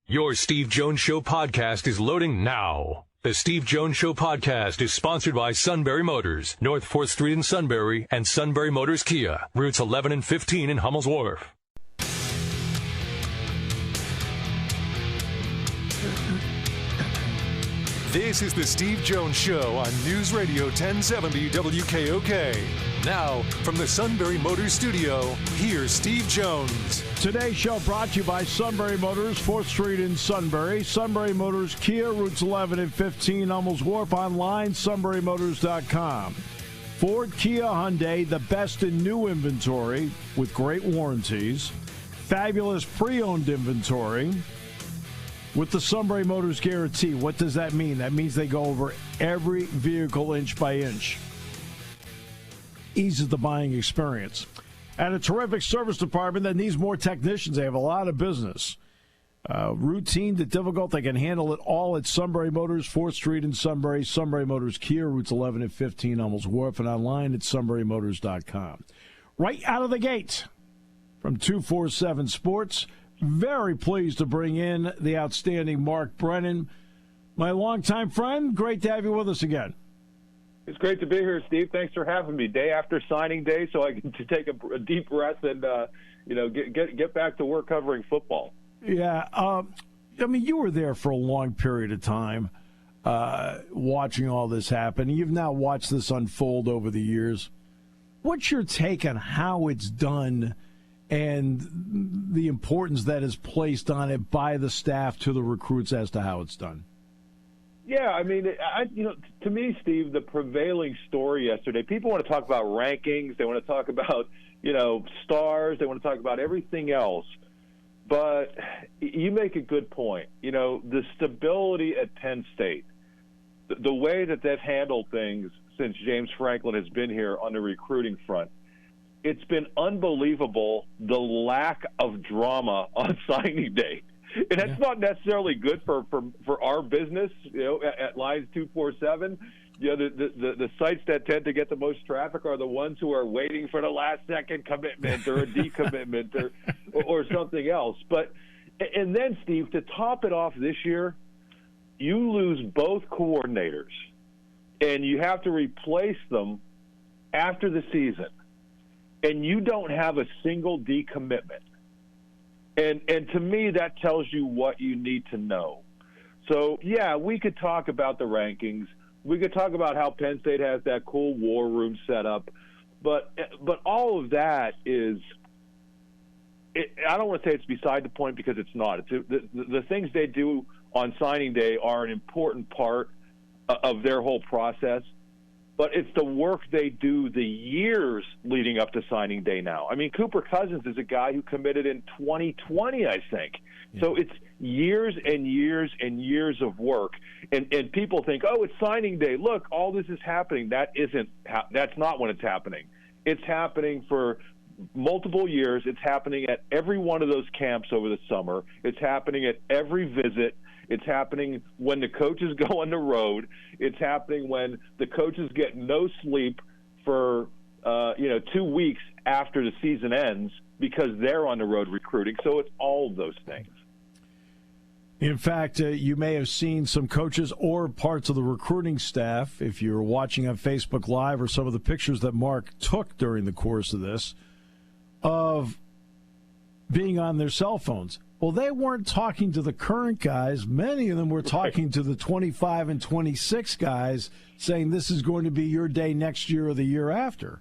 Your Steve Jones Show podcast is loading now. The Steve Jones Show podcast is sponsored by Sunbury Motors, North 4th Street in Sunbury, and Sunbury Motors Kia, routes 11 and 15 in Hummel's Wharf. This is the Steve Jones Show on News Radio 1070 WKOK. Now, from the Sunbury Motors studio, here's Steve Jones. Today's show brought to you by Sunbury Motors, 4th Street in Sunbury. Sunbury Motors Kia, routes 11 and 15, Hummel's Wharf. Online, sunburymotors.com. Ford, Kia, Hyundai, the best in new inventory with great warranties. Fabulous pre-owned inventory with the Sunbury Motors Guarantee. What does that mean? That means they go over every vehicle inch by inch. Eases the buying experience. And a terrific service department that needs more technicians. They have a lot of business. Routine to difficult, they can handle it all at Sunbury Motors, 4th Street in Sunbury. Sunbury Motors Kia, routes 11 and 15, Hummel's Wharf, and online at sunburymotors.com. Right out of the gate from 247 Sports, very pleased to bring in the outstanding Mark Brennan, my longtime friend. Great to have you with us again. It's great to be here, Steve. Thanks for having me. Day after signing day, so I get to take a deep breath and get back to work covering football. Yeah, I mean, you were there for a long period of time, watching all this happen. You've now watched this unfold over the years. What's your take on how it's done and the importance that is placed on it by the staff to the recruits as to how it's done? Yeah, I mean, to me, Steve, the prevailing story yesterday, people want to talk about rankings. They want to talk about, stars. They want to talk about everything else. But you make a good point. The stability at Penn State, the way that they've handled things since James Franklin has been here on the recruiting front, it's been unbelievable, the lack of drama on signing day. And that's not necessarily good for our business, at Lines 247. The sites that tend to get the most traffic are the ones who are waiting for the last-second commitment or a decommitment or something else. And then, Steve, to top it off this year, you lose both coordinators, and you have to replace them after the season, and you don't have a single decommitment. And to me, that tells you what you need to know. So, yeah, we could talk about the rankings. We could talk about how Penn State has that cool war room set up. But all of that is I don't want to say it's beside the point because it's not. The things they do on signing day are an important part of their whole process. But it's the work they do the years leading up to signing day now. I mean, Cooper Cousins is a guy who committed in 2020, I think. Yeah. So it's years and years and years of work. And people think, oh, it's signing day. Look, all this is happening. That's not when it's happening. It's happening for multiple years. It's happening at every one of those camps over the summer. It's happening at every visit. It's happening when the coaches go on the road. It's happening when the coaches get no sleep for 2 weeks after the season ends because they're on the road recruiting. So it's all of those things. In fact, you may have seen some coaches or parts of the recruiting staff, if you're watching on Facebook Live, or some of the pictures that Mark took during the course of this, of being on their cell phones. Well, they weren't talking to the current guys. Many of them were talking to the 25 and 26 guys, saying this is going to be your day next year or the year after.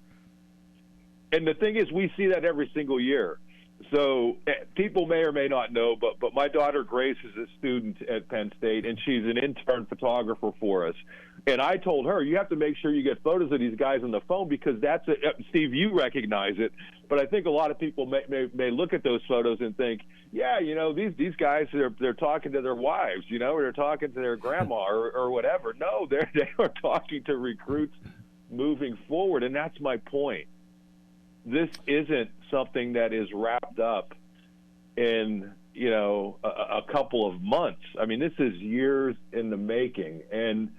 And the thing is, we see that every single year. So people may or may not know, but my daughter Grace is a student at Penn State, and she's an intern photographer for us. And I told her, you have to make sure you get photos of these guys on the phone because that's it. Steve, you recognize it, but I think a lot of people may look at those photos and think, yeah, these guys they're talking to their wives, or they're talking to their grandma or whatever. No, they are talking to recruits moving forward, and that's my point. This isn't something that is wrapped up in, a couple of months. I mean, this is years in the making. And,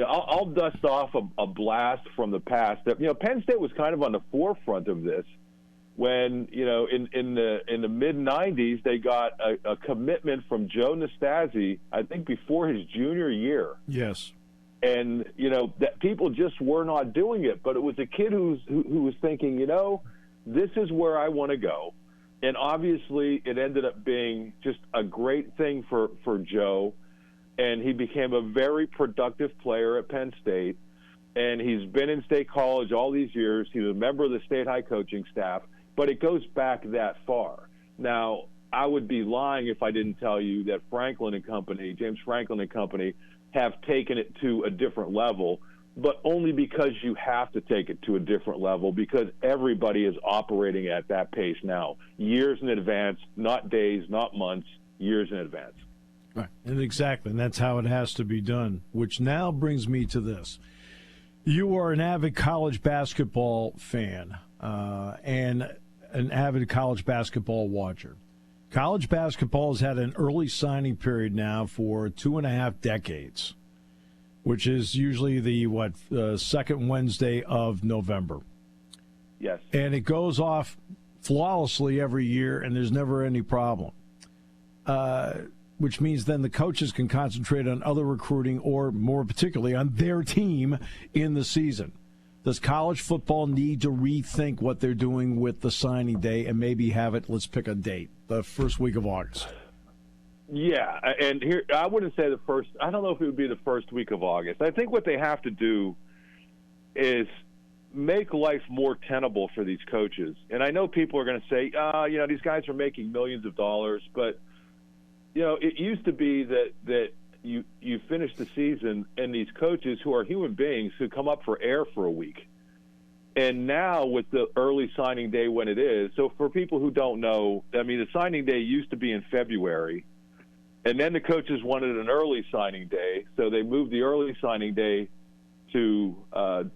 I'll dust off a blast from the past. That Penn State was kind of on the forefront of this when, in the mid-'90s, they got a commitment from Joe Nastasi, I think before his junior year. Yes. And, that people just were not doing it. But it was a kid who was thinking, this is where I want to go. And obviously it ended up being just a great thing for Joe. And he became a very productive player at Penn State. And he's been in State College all these years. He's a member of the State High coaching staff. But it goes back that far. Now, I would be lying if I didn't tell you that Franklin and Company, James Franklin and Company, have taken it to a different level, but only because you have to take it to a different level, because everybody is operating at that pace now, years in advance, not days, not months, years in advance. Right, and that's how it has to be done, which now brings me to this. You are an avid college basketball fan and an avid college basketball watcher. College basketball has had an early signing period now for 2.5 decades, which is usually the second Wednesday of November. Yes. And it goes off flawlessly every year, and there's never any problem, which means then the coaches can concentrate on other recruiting or, more particularly, on their team in the season. Does college football need to rethink what they're doing with the signing day and maybe have it, let's pick a date, the first week of August? Yeah, and here, I wouldn't say I don't know if it would be the first week of August. I think what they have to do is make life more tenable for these coaches. And I know people are going to say, these guys are making millions of dollars, but, it used to be that you finish the season and these coaches who are human beings who come up for air for a week. And now with the early signing day when it is, so for people who don't know, the signing day used to be in February, and then the coaches wanted an early signing day, so they moved the early signing day to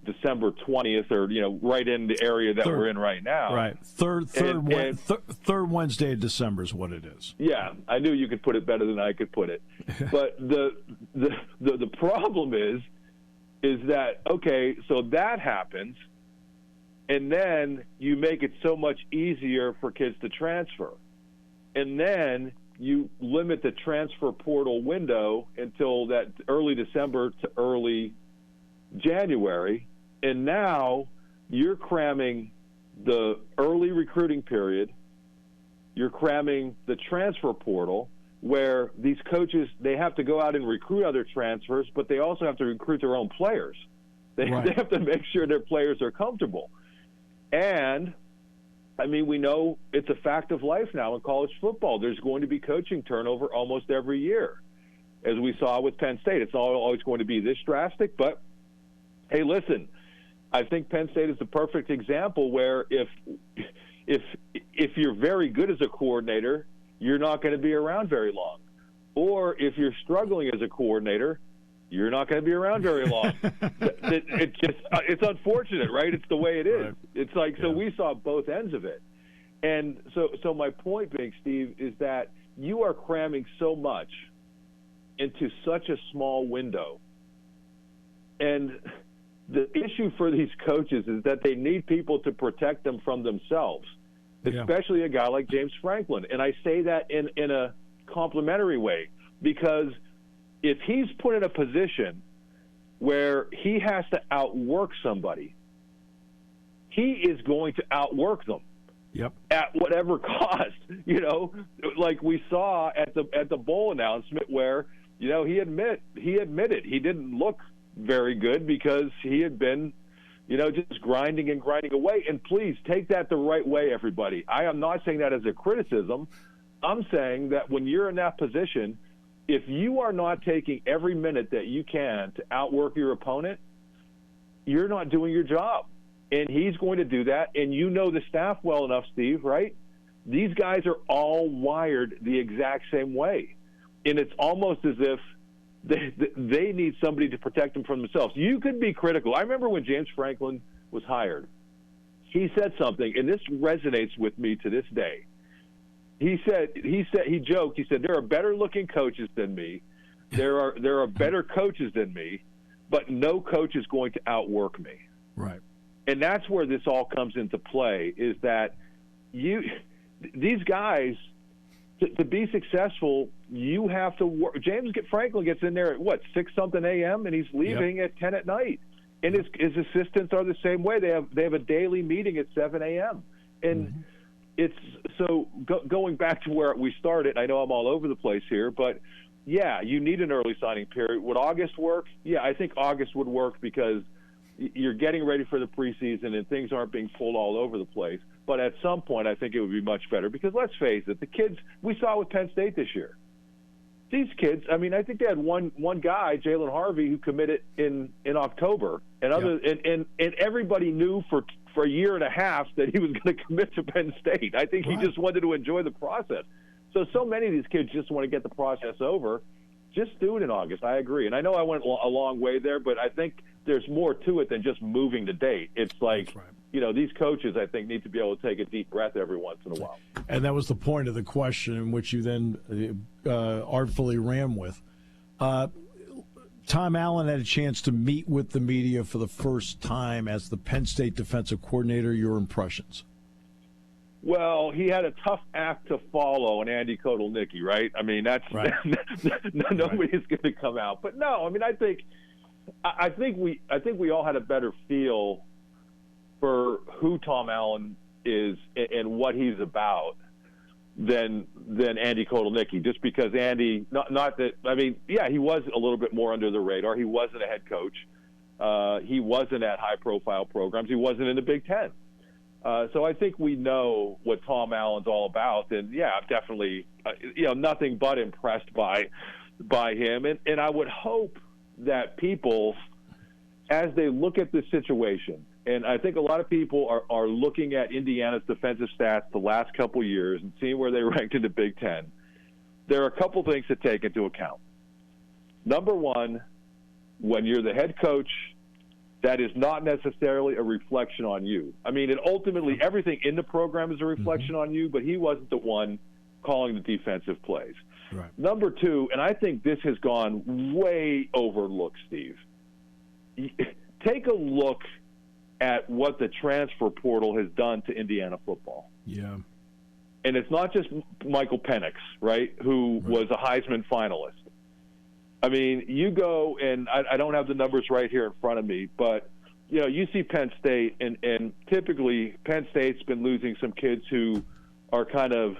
December 20th, or right in the area that we're in right now. Right, third Wednesday of December is what it is. Yeah, I knew you could put it better than I could put it. But the problem is that, okay, so that happens, and then you make it so much easier for kids to transfer, and then you limit the transfer portal window until that early December to early January, and now you're cramming the early recruiting period, you're cramming the transfer portal, where these coaches, they have to go out and recruit other transfers, but they also have to recruit their own players. They have to make sure their players are comfortable. And, we know it's a fact of life now in college football. There's going to be coaching turnover almost every year. As we saw with Penn State, it's not always going to be this drastic, but hey, listen, I think Penn State is the perfect example where if you're very good as a coordinator, you're not going to be around very long. Or if you're struggling as a coordinator, you're not going to be around very long. It's unfortunate, right? It's the way it is. Right. It's like, so we saw both ends of it. And so my point being, Steve, is that you are cramming so much into such a small window. And the issue for these coaches is that they need people to protect them from themselves, especially a guy like James Franklin. And I say that in a complimentary way, because if he's put in a position where he has to outwork somebody, he is going to outwork them. Yep. At whatever cost, like we saw at the bowl announcement where, he admitted he didn't look very good because he had been, just grinding away. And please take that the right way, everybody. I am not saying that as a criticism. I'm saying that when you're in that position, if you are not taking every minute that you can to outwork your opponent, you're not doing your job. And he's going to do that. And you know the staff well enough, Steve, right? These guys are all wired the exact same way. And it's almost as if they need somebody to protect them from themselves. You could be critical. I remember when James Franklin was hired, he said something, and this resonates with me to this day. He joked, he said, there are better looking coaches than me. There are better coaches than me, but no coach is going to outwork me. Right. And that's where this all comes into play, is that these guys, to be successful, you have to work. James Franklin gets in there at 6-something a.m. and he's leaving at 10 at night. And his assistants are the same way. They have a daily meeting at 7 a.m. And it's so going back to where we started. I know I'm all over the place here, but yeah, you need an early signing period. Would August work? Yeah, I think August would work because you're getting ready for the preseason and things aren't being pulled all over the place. But at some point, I think it would be much better because let's face it, the kids we saw with Penn State this year. These kids, I mean, I think they had one guy, Jalen Harvey, who committed in October, and and everybody knew for a year and a half that he was going to commit to Penn State. I think he just wanted to enjoy the process. So many of these kids just want to get the process over. Just do it in August. I agree, and I know I went a long way there, but I think there's more to it than just moving the date. It's like, these coaches, I think, need to be able to take a deep breath every once in a while. And that was the point of the question, in which you then artfully ran with. Tom Allen had a chance to meet with the media for the first time as the Penn State defensive coordinator. Your impressions? Well, he had a tough act to follow in Andy Kotelnicki, right? I mean, that's nobody's going to come out. But no, I mean, I think we all had a better feel for who Tom Allen is and what he's about than Andy Kotelnicki, just because Andy, not that, I mean, yeah, he was a little bit more under the radar. He wasn't a head coach. He wasn't at high-profile programs. He wasn't in the Big Ten. So I think we know what Tom Allen's all about, and yeah, I'm definitely, nothing but impressed by him. And I would hope that people, as they look at this situation, and I think a lot of people are looking at Indiana's defensive stats the last couple of years and seeing where they ranked in the Big Ten. There are a couple things to take into account. Number one, when you're the head coach, that is not necessarily a reflection on you. I mean, and ultimately everything in the program is a reflection on you, but he wasn't the one calling the defensive plays. Right. Number two, and I think this has gone way overlooked, Steve. Take a look at what the transfer portal has done to Indiana football. Yeah. And it's not just Michael Penix, right, who was a Heisman finalist. I mean, you go, and I don't have the numbers right here in front of me, but, you see Penn State, and typically Penn State's been losing some kids who are kind of,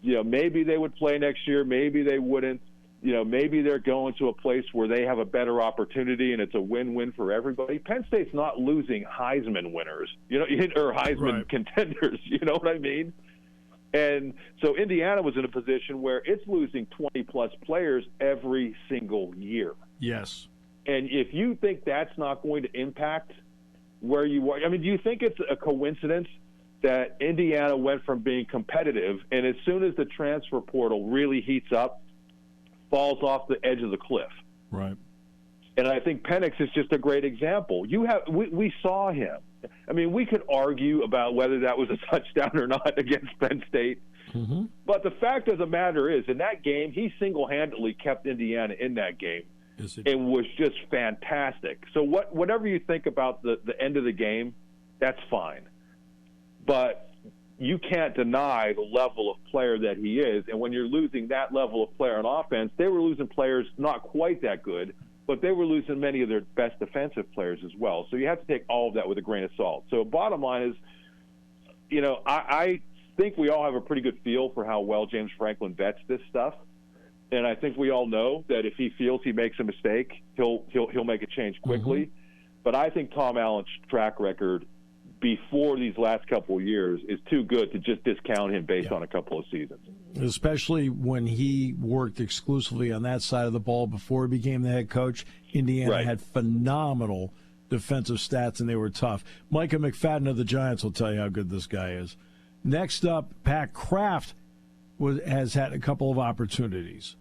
maybe they would play next year, maybe they wouldn't. Maybe they're going to a place where they have a better opportunity and it's a win-win for everybody. Penn State's not losing Heisman winners, or Heisman contenders, you know what I mean? And so Indiana was in a position where it's losing 20-plus players every single year. Yes. And if you think that's not going to impact where you are, I mean, do you think it's a coincidence that Indiana went from being competitive and as soon as the transfer portal really heats up, falls off the edge of the cliff? Right. And I think Penix is just a great example. We saw him. I mean, we could argue about whether that was a touchdown or not against Penn State. Mm-hmm. But the fact of the matter is, in that game, he single-handedly kept Indiana in that game and was just fantastic. So whatever you think about the end of the game, that's fine. But you can't deny the level of player that he is. And when you're losing that level of player on offense, they were losing players not quite that good, but they were losing many of their best defensive players as well. So you have to take all of that with a grain of salt. So bottom line is, I think we all have a pretty good feel for how well James Franklin vets this stuff. And I think we all know that if he feels he makes a mistake, he'll make a change quickly. Mm-hmm. But I think Tom Allen's track record before these last couple of years is too good to just discount him based on a couple of seasons. Especially when he worked exclusively on that side of the ball before he became the head coach. Indiana had phenomenal defensive stats, and they were tough. Micah McFadden of the Giants will tell you how good this guy is. Next up, Pat Kraft has had a couple of opportunities.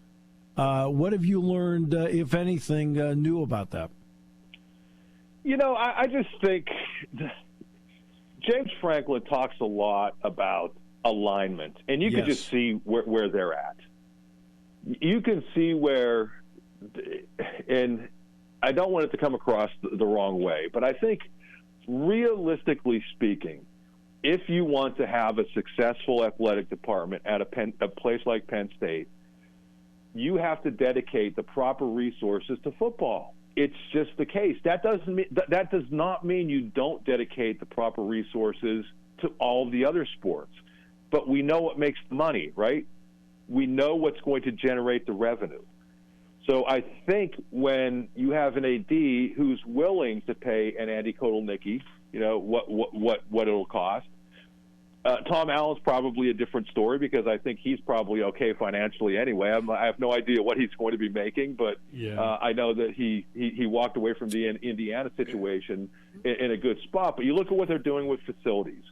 What have you learned, if anything, new about that? I just think James Franklin talks a lot about alignment, and you can just see where they're at. You can see where, and I don't want it to come across the wrong way, but I think realistically speaking, if you want to have a successful athletic department at a place like Penn State, you have to dedicate the proper resources to football. It's just the case. That does not mean you don't dedicate the proper resources to all the other sports. But we know what makes the money, right? We know what's going to generate the revenue. So I think when you have an AD who's willing to pay an Andy Kotelnicki, what it'll cost. Tom Allen's probably a different story because I think he's probably okay financially anyway. I have no idea what he's going to be making, but I know that he walked away from the Indiana situation in a good spot. But you look at what they're doing with facilities.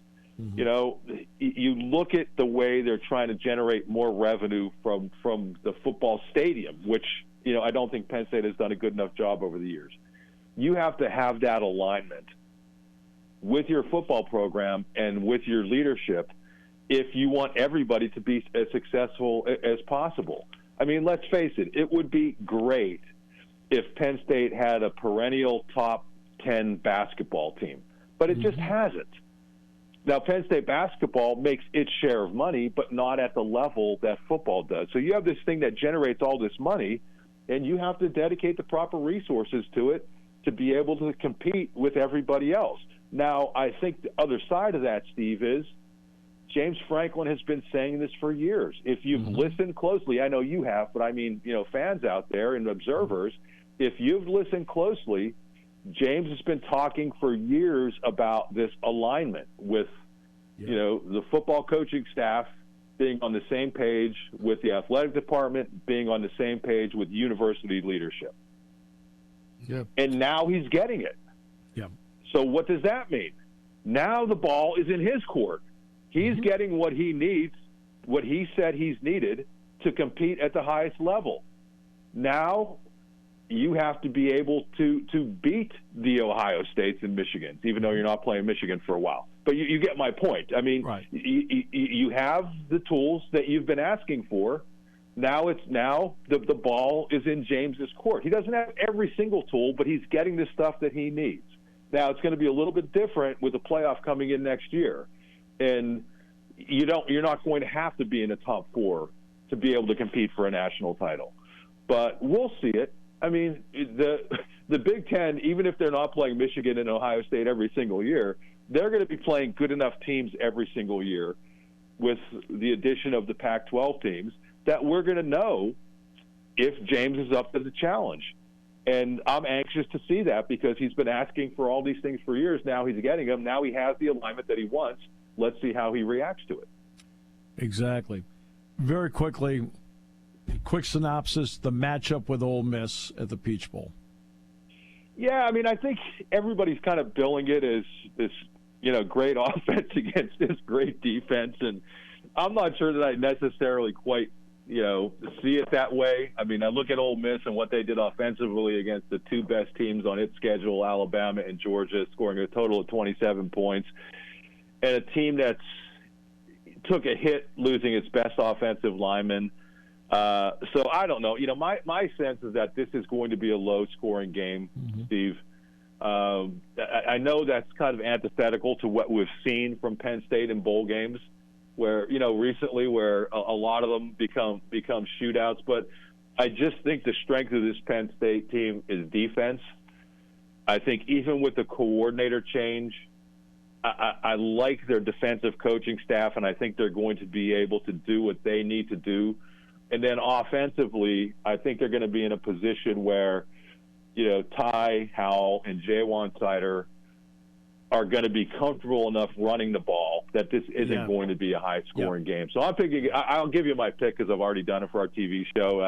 Mm-hmm. You look at the way they're trying to generate more revenue from the football stadium, which I don't think Penn State has done a good enough job over the years. You have to have that alignment with your football program and with your leadership if you want everybody to be as successful as possible. I mean, let's face it, it would be great if Penn State had a perennial top 10 basketball team, but it just hasn't. Now, Penn State basketball makes its share of money, but not at the level that football does. So you have this thing that generates all this money, and you have to dedicate the proper resources to it to be able to compete with everybody else. Now, I think the other side of that, Steve, is James Franklin has been saying this for years. If you've listened closely, I know you have, but I mean, fans out there and observers, if you've listened closely, James has been talking for years about this alignment with, the football coaching staff being on the same page with the athletic department, being on the same page with university leadership. Yep. And now he's getting it. Yeah. So what does that mean? Now the ball is in his court. He's getting what he needs, what he said he's needed to compete at the highest level. Now you have to be able to beat the Ohio States and Michigans, even though you're not playing Michigan for a while. But you get my point. I mean, right. You have the tools that you've been asking for. Now the ball is in James's court. He doesn't have every single tool, but he's getting the stuff that he needs. Now it's going to be a little bit different with the playoff coming in next year, and you're not going to have to be in the top 4 to be able to compete for a national title. But we'll see it. I mean, the Big Ten, even if they're not playing Michigan and Ohio State every single year, they're going to be playing good enough teams every single year with the addition of the Pac-12 teams that we're going to know if James is up to the challenge. And I'm anxious to see that because he's been asking for all these things for years. Now he's getting them. Now he has the alignment that he wants. Let's see how he reacts to it. Exactly. Very quickly, quick synopsis, the matchup with Ole Miss at the Peach Bowl. Yeah, I mean, I think everybody's kind of billing it as this, great offense against this great defense. And I'm not sure that I necessarily quite, see it that way. I mean, I look at Ole Miss and what they did offensively against the 2 best teams on its schedule, Alabama and Georgia, scoring a total of 27 points. And a team that's took a hit losing its best offensive lineman. So I don't know. My sense is that this is going to be a low-scoring game, Steve. I know that's kind of antithetical to what we've seen from Penn State in bowl games, where recently where a lot of them become shootouts. But I just think the strength of this Penn State team is defense. I think even with the coordinator change, I like their defensive coaching staff, and I think they're going to be able to do what they need to do. And then offensively, I think they're going to be in a position where, Ty Howell and Jaywan Sider are going to be comfortable enough running the ball that this isn't going to be a high-scoring game. So I'm thinking I'll give you my pick because I've already done it for our TV show.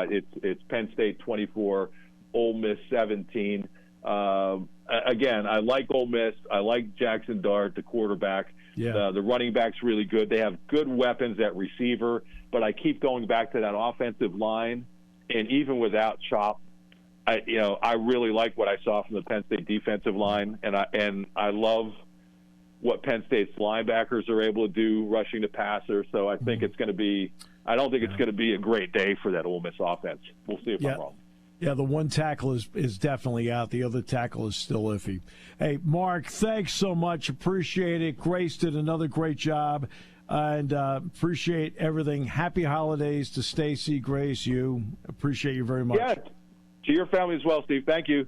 It's Penn State 24, Ole Miss 17. Again, I like Ole Miss. I like Jackson Dart, the quarterback. Yeah. The running back's really good. They have good weapons at receiver, but I keep going back to that offensive line. And even without Chop, I really like what I saw from the Penn State defensive line, and I love what Penn State's linebackers are able to do rushing the passer. So I think it's going to be. I don't think it's going to be a great day for that Ole Miss offense. We'll see if I'm wrong. Yeah, the one tackle is definitely out. The other tackle is still iffy. Hey, Mark, thanks so much. Appreciate it. Grace did another great job, and appreciate everything. Happy holidays to Stacy, Grace, you. Appreciate you very much. Yeah, to your family as well, Steve. Thank you.